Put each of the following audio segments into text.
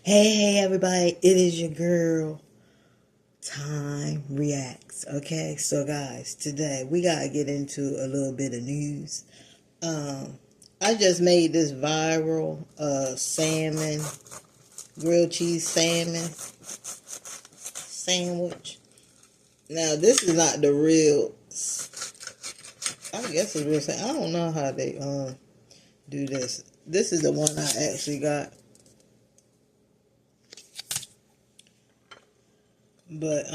Hey everybody, it is your girl, Time Reacts. Okay, so guys, today we gotta get into a little bit of news. I just made this viral salmon, grilled cheese salmon sandwich. Now this is not the real, I guess it's real salmon. I don't know how they do this. This is the one I actually got. But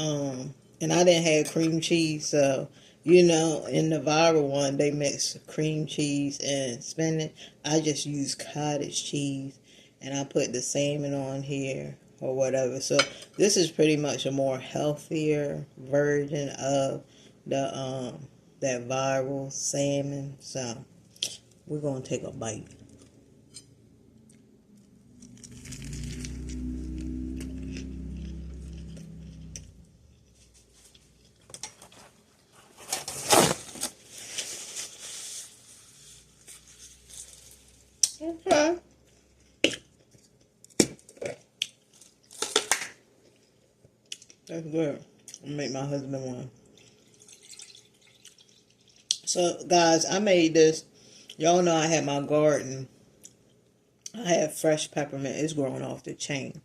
and I didn't have cream cheese, so in the viral one they mix cream cheese and spinach. I just use cottage cheese and I put the salmon on here or whatever. So this is pretty much a more healthier version of the that viral salmon. So we're gonna take a bite. Okay. That's good. I'll make my husband one. So, guys, I made this. Y'all know I had my garden. I have fresh peppermint. It's growing off the chain.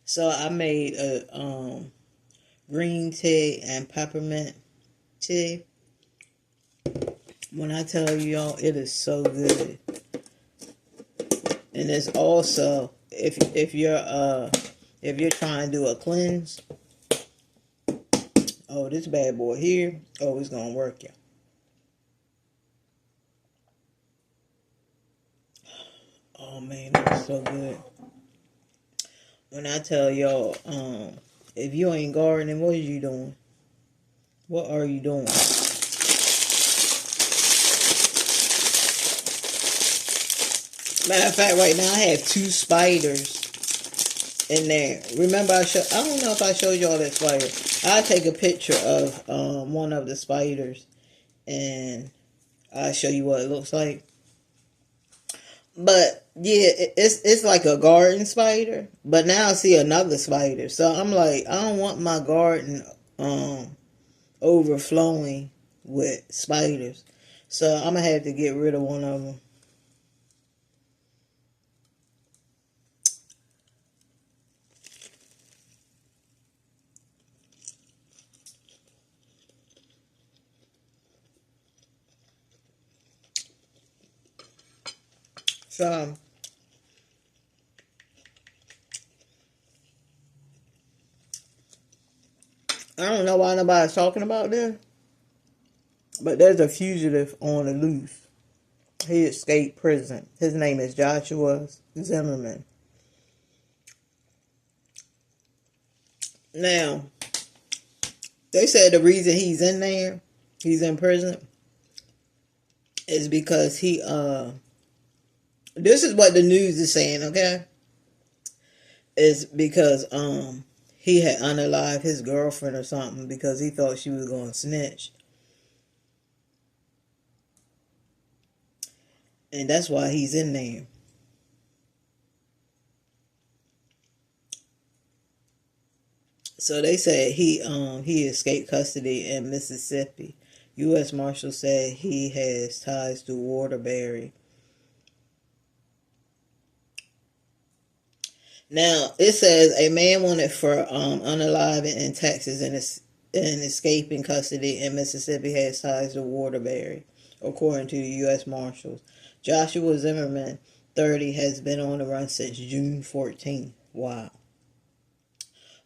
So, I made a green tea and peppermint tea. When I tell you, y'all, it is so good. And it's also, if you're trying to do a cleanse, oh, this bad boy here, oh, it's gonna work, y'all. Oh man, it's so good. When I tell y'all, if you ain't gardening, what are you doing? What are you doing? Matter of fact, right now I have 2 spiders in there. Remember, I don't know if I showed y'all that spider. I'll take a picture of one of the spiders and I'll show you what it looks like. But yeah, it's like a garden spider. But now I see another spider. So I'm like, I don't want my garden overflowing with spiders. So I'm gonna have to get rid of one of them. So I don't know why nobody's talking about this, but there's a fugitive on the loose. He escaped prison. His name is Joshua Zimmerman. Now, they said the reason he's in there, he's in prison, is because this is what the news is saying, okay? Is because he had unalived his girlfriend or something because he thought she was going to snitch. And that's why he's in there. So they said he escaped custody in Mississippi. U.S. Marshals said he has ties to Waterbury. Now, it says a man wanted for unaliving in Texas and escaping custody in Mississippi has ties to Waterbury, according to the U.S. Marshals. Joshua Zimmerman, 30, has been on the run since June 14th. Wow.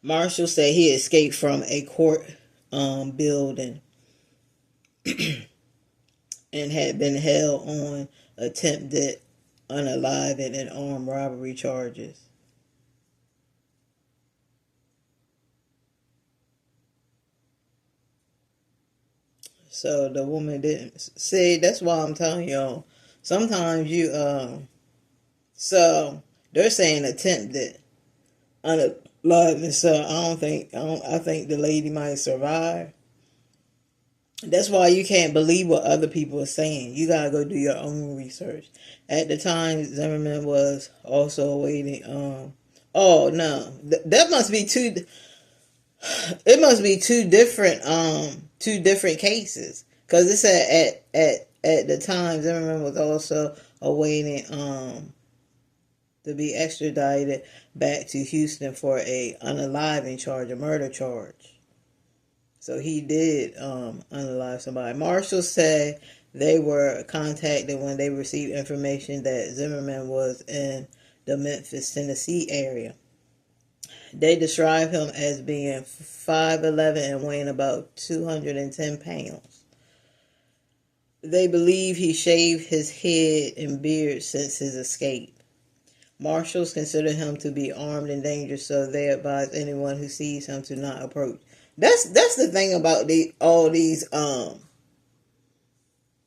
Marshals say he escaped from a court building and had been held on attempted unaliving and armed robbery charges. So the woman didn't see. That's why I'm telling y'all. Sometimes so they're saying attempted unaliving. So I think the lady might survive. That's why you can't believe what other people are saying. You gotta go do your own research. At the time, Zimmerman was also awaiting Oh no, that must be two. It must be two different cases, because it said at the time Zimmerman was also awaiting to be extradited back to Houston for a unaliving charge, a murder charge. So he did unalive somebody. Marshals say they were contacted when they received information that Zimmerman was in the Memphis, Tennessee area. They describe him as being 5'11" and weighing about 210 pounds. They believe he shaved his head and beard since his escape. Marshals consider him to be armed and dangerous, so they advise anyone who sees him to not approach. That's the thing about all these.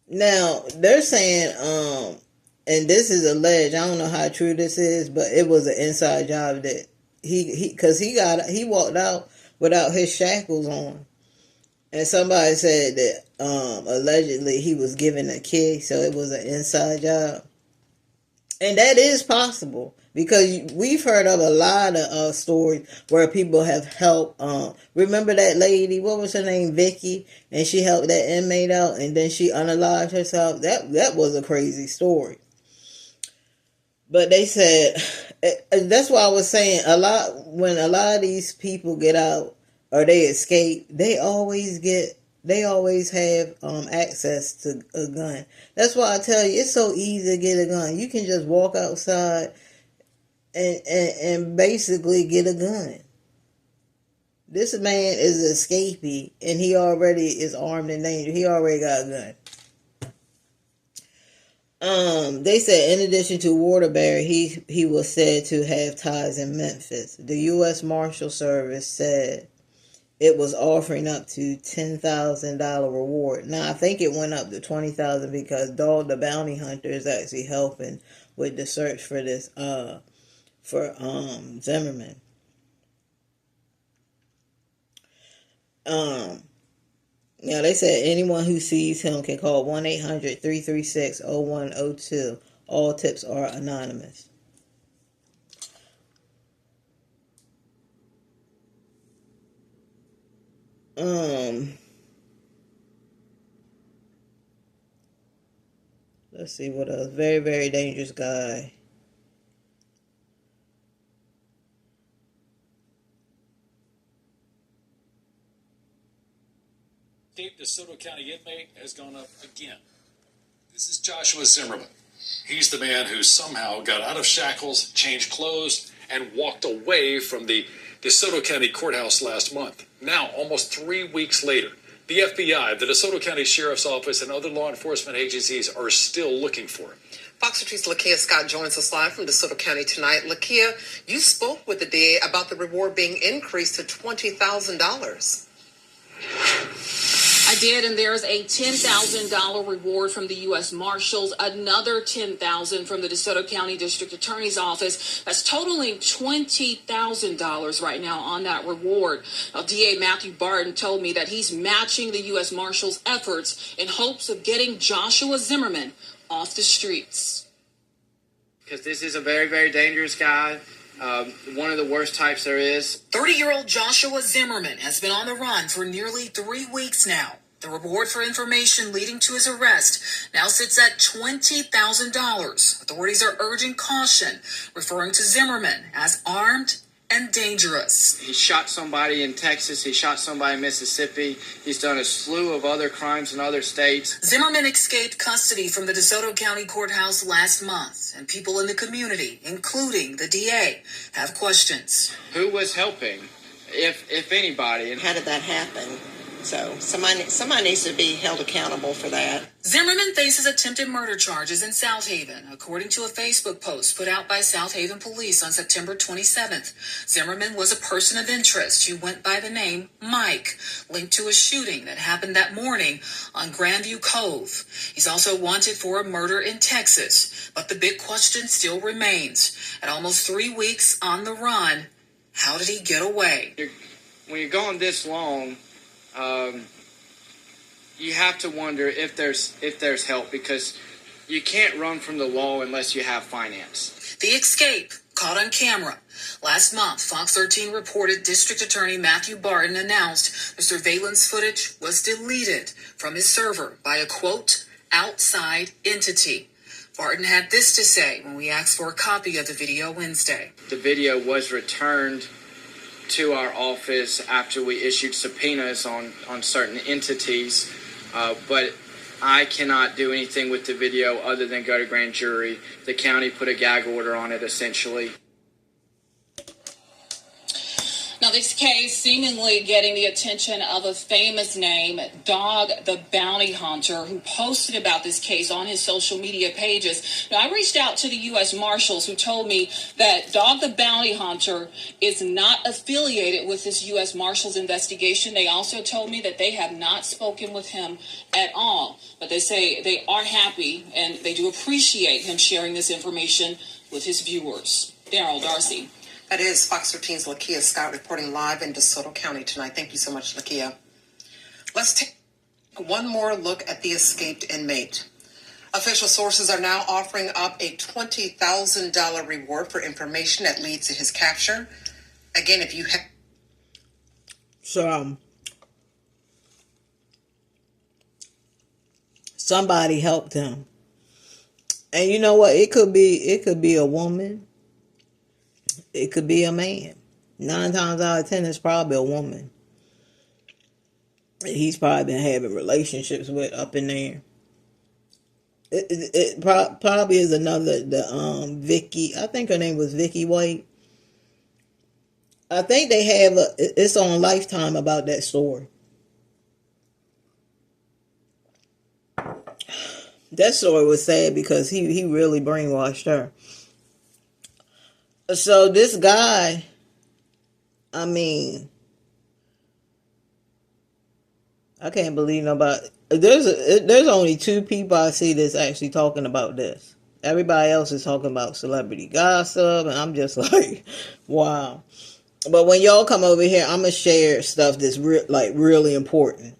Now they're saying and this is alleged. I don't know how true this is, but it was an inside job that because he walked out without his shackles on, and somebody said that allegedly he was given a key, so it was an inside job, and that is possible because we've heard of a lot of stories where people have helped. Remember that lady? What was her name? Vicky, and she helped that inmate out, and then she unalived herself. That was a crazy story. But they said, that's why I was saying when a lot of these people get out or they escape, they always have access to a gun. That's why I tell you, it's so easy to get a gun. You can just walk outside and basically get a gun. This man is an escapee, and he already is armed and dangerous. He already got a gun. They said in addition to Waterbury, he was said to have ties in Memphis. The U.S. Marshal Service said it was offering up to $10,000 reward. Now I think it went up to $20,000 because Dog the Bounty Hunter is actually helping with the search for this Zimmerman. Now, they said anyone who sees him can call 1-800-336-0102. All tips are anonymous. Let's see what else. Very, very dangerous guy. DeSoto County inmate has gone up again. This is Joshua Zimmerman. He's the man who somehow got out of shackles, changed clothes, and walked away from the DeSoto County Courthouse last month. Now, almost 3 weeks later, the FBI, the DeSoto County Sheriff's Office, and other law enforcement agencies are still looking for him. Fox 3's Lakia Scott joins us live from DeSoto County tonight. Lakia, you spoke with the DA about the reward being increased to $20,000. I did, and there's a $10,000 reward from the U.S. Marshals, another $10,000 from the DeSoto County District Attorney's Office. That's totaling $20,000 right now on that reward. Now, DA Matthew Barton told me that he's matching the U.S. Marshals' efforts in hopes of getting Joshua Zimmerman off the streets. Because this is a very, very dangerous guy. One of the worst types there is. 30-year-old Joshua Zimmerman has been on the run for nearly 3 weeks now. The reward for information leading to his arrest now sits at $20,000. Authorities are urging caution, referring to Zimmerman as armed and dangerous. He shot somebody in Texas. He shot somebody in Mississippi. He's done a slew of other crimes in other states. Zimmerman escaped custody from the DeSoto County Courthouse last month, and people in the community, including the DA, have questions. Who was helping, if anybody? And how did that happen? So somebody needs to be held accountable for that. Zimmerman faces attempted murder charges in South Haven, according to a Facebook post put out by South Haven Police on September 27th. Zimmerman was a person of interest who went by the name Mike, linked to a shooting that happened that morning on Grandview Cove. He's also wanted for a murder in Texas, but the big question still remains. At almost 3 weeks on the run, how did he get away? When you're gone this long, you have to wonder if there's help, because you can't run from the law unless you have finance. The escape Caught on camera. Last month, Fox 13 reported District Attorney Matthew Barton announced the surveillance footage was deleted from his server by a, quote, outside entity. Barton had this to say when we asked for a copy of the video Wednesday. The video was returned to our office after we issued subpoenas on certain entities, but I cannot do anything with the video other than go to grand jury. The county put a gag order on it, essentially. Now, this case seemingly getting the attention of a famous name, Dog the Bounty Hunter, who posted about this case on his social media pages. Now, I reached out to the U.S. Marshals, who told me that Dog the Bounty Hunter is not affiliated with this U.S. Marshals investigation. They also told me that they have not spoken with him at all. But they say they are happy and they do appreciate him sharing this information with his viewers. Daryl Darcy. That is Fox 13's Lakia Scott reporting live in DeSoto County tonight. Thank you so much, Lakia. Let's take one more look at the escaped inmate. Official sources are now offering up a $20,000 reward for information that leads to his capture. Again, if you have... So, somebody helped him. And you know what? It could be a woman. It could be a man. 9 times out of 10, it's probably a woman. He's probably been having relationships with up in there. It probably is another, Vicky. I think her name was Vicky White. I think they have it's on Lifetime about that story. That story was sad because he really brainwashed her. So this guy, I mean, I can't believe nobody. There's only 2 people I see that's actually talking about this. Everybody else is talking about celebrity gossip, and I'm just like, wow. But when y'all come over here, I'm gonna share stuff that's really important.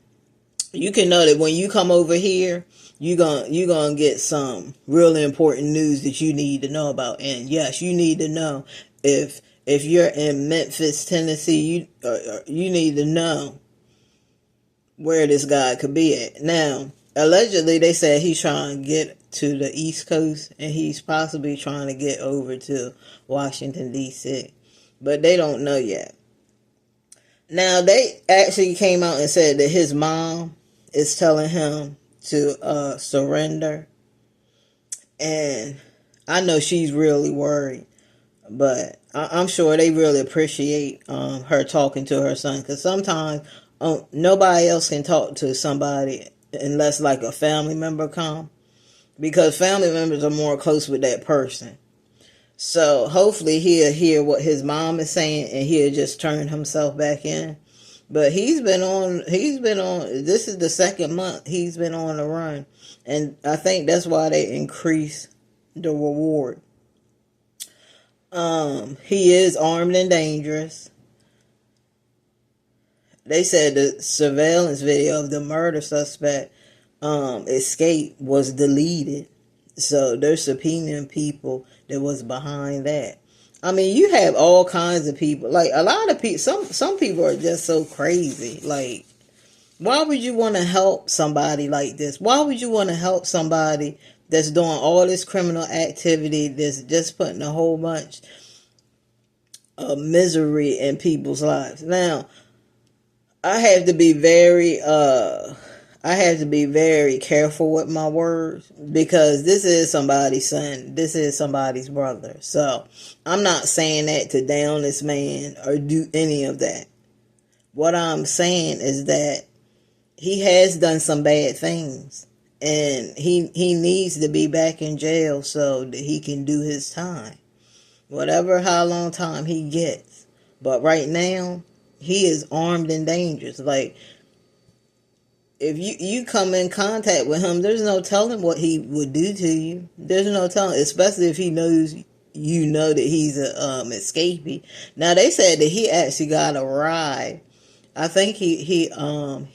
You can know that when you come over here, you're gonna get some really important news that you need to know about. And yes, you need to know if you're in Memphis, Tennessee, you need to know where this guy could be at. Now, allegedly, they said he's trying to get to the East Coast, and he's possibly trying to get over to Washington, D.C., but they don't know yet. Now, they actually came out and said that his mom is telling him to surrender, and I know she's really worried, but I'm sure they really appreciate her talking to her son, because sometimes nobody else can talk to somebody unless like a family member come, because family members are more close with that person. So hopefully he'll hear what his mom is saying and he'll just turn himself back in. But he's been on, this is the 2nd month he's been on the run. And I think that's why they increased the reward. He is armed and dangerous. They said the surveillance video of the murder suspect escape was deleted. So they're subpoenaing people that was behind that. I mean, you have all kinds of people. Like, a lot of people, some people are just so crazy. Like, why would you want to help somebody like this? Why would you want to help somebody that's doing all this criminal activity, that's just putting a whole bunch of misery in people's lives? Now, I have to be very careful with my words, because this is somebody's son. This is somebody's brother. So I'm not saying that to down this man or do any of that. What I'm saying is that he has done some bad things, and he needs to be back in jail so that he can do his time, how long time he gets. But right now, he is armed and dangerous. Like, if you come in contact with him, there's no telling what he would do to you. There's no telling, especially if he knows you know that he's a escapee. Now, they said that he actually got a ride. I think he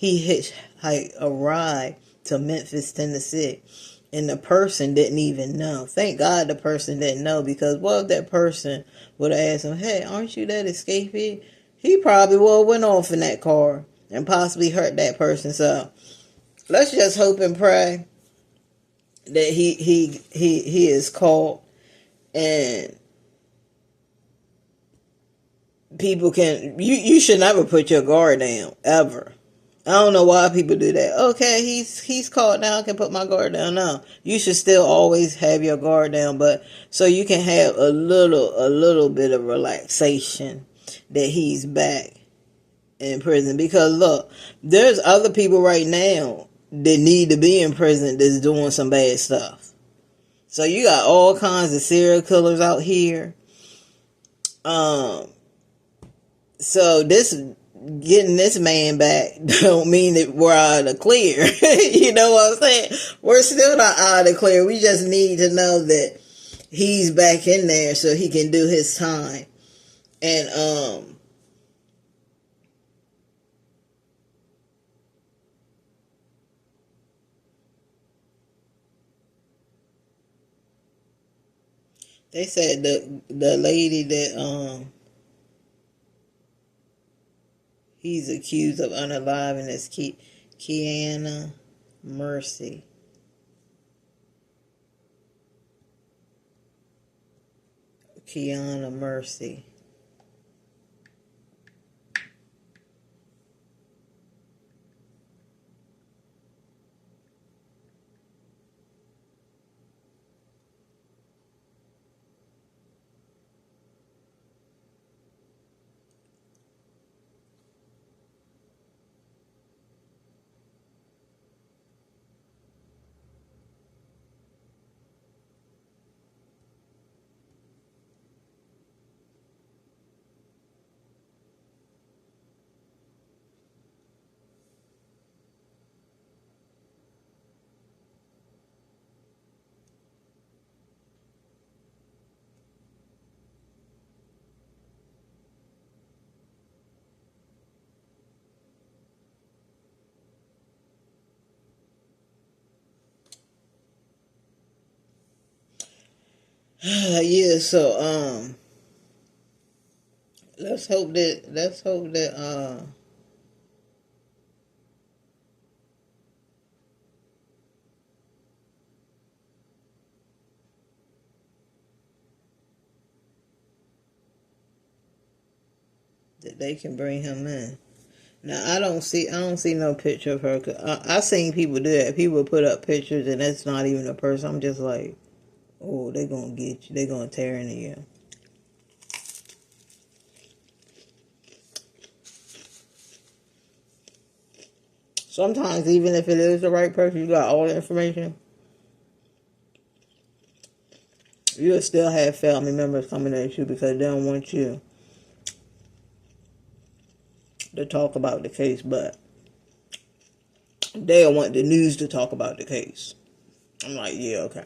hitchhiked a ride to Memphis, Tennessee. And the person didn't even know. Thank God the person didn't know, because what if that person would have asked him, hey, aren't you that escapee? He probably would have went off in that car and possibly hurt that person. So let's just hope and pray that he is caught, and people can, you should never put your guard down, ever. I don't know why people do that. Okay, he's caught now, I can put my guard down. No, you should still always have your guard down, but so you can have a little bit of relaxation that he's back in prison. Because look, there's other people right now that need to be in prison that's doing some bad stuff. So you got all kinds of serial killers out here. So this, getting this man back don't mean that we're out of the clear. You know what I'm saying? We're still not out of the clear. We just need to know that he's back in there so he can do his time. And they said the lady that he's accused of unaliving is Kiana Mercy. Kiana Mercy. Yeah, so let's hope that that they can bring him in. Now I don't see no picture of her. 'Cause I seen people do that. People put up pictures and that's not even a person. I'm just like, oh, they gonna get you. They gonna tear into you. Sometimes even if it is the right person, you got all the information, you'll still have family members coming at you because they don't want you to talk about the case, but they don't want the news to talk about the case. I'm like, yeah, okay.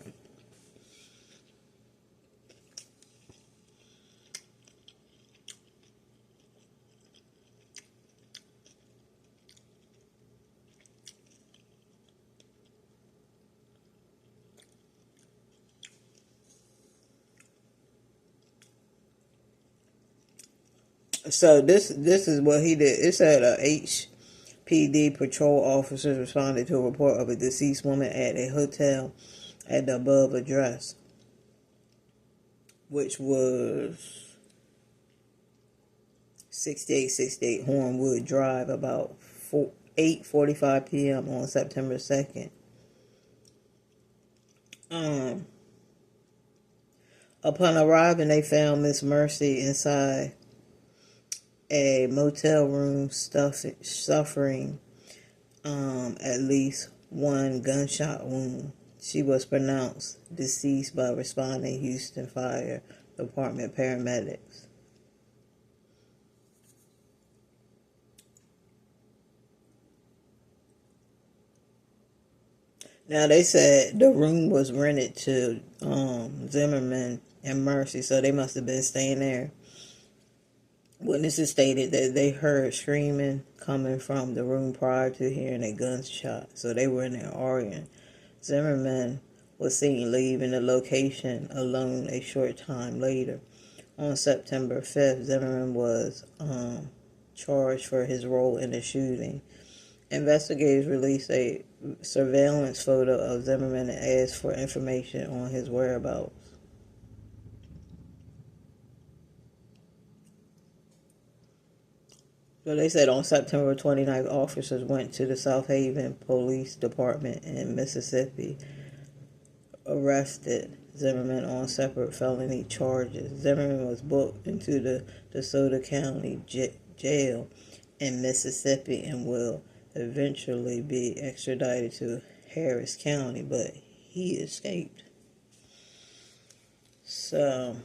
So this is what he did. It said HPD patrol officers responded to a report of a deceased woman at a hotel at the above address, which was 6868 Hornwood Drive, about 8:45 p.m. on September 2nd. Upon arriving, they found Miss Mercy inside a motel room suffering at least one gunshot wound. She was pronounced deceased by responding Houston Fire Department paramedics. Now they said the room was rented to Zimmerman and Mercy, so they must have been staying there. Witnesses stated that they heard screaming coming from the room prior to hearing a gunshot, so they were in there arguing. Zimmerman was seen leaving the location alone a short time later. On September 5th, Zimmerman was charged for his role in the shooting. Investigators released a surveillance photo of Zimmerman and asked for information on his whereabouts. So they said on September 29th, officers went to the South Haven Police Department in Mississippi, arrested Zimmerman on separate felony charges. Zimmerman was booked into the DeSoto County Jail in Mississippi and will eventually be extradited to Harris County, but he escaped. So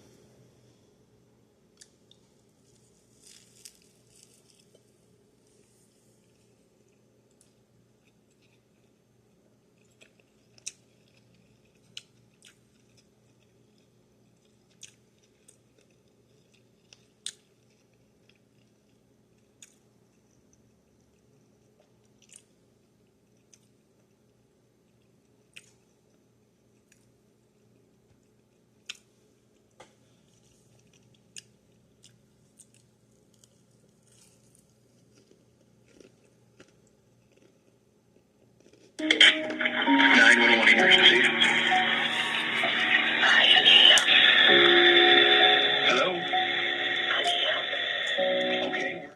emergency. Hello? Okay.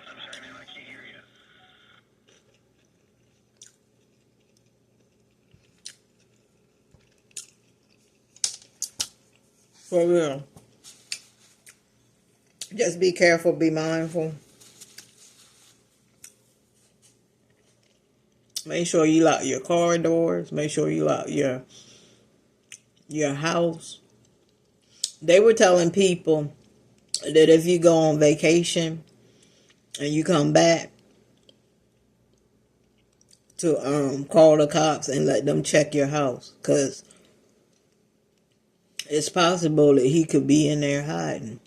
I'm sorry, ma'am, I can't hear you. for real, just be careful, be mindful. Make sure you lock your car doors. Make sure you lock your house. They were telling people that if you go on vacation and you come back, to call the cops and let them check your house, because it's possible that he could be in there hiding.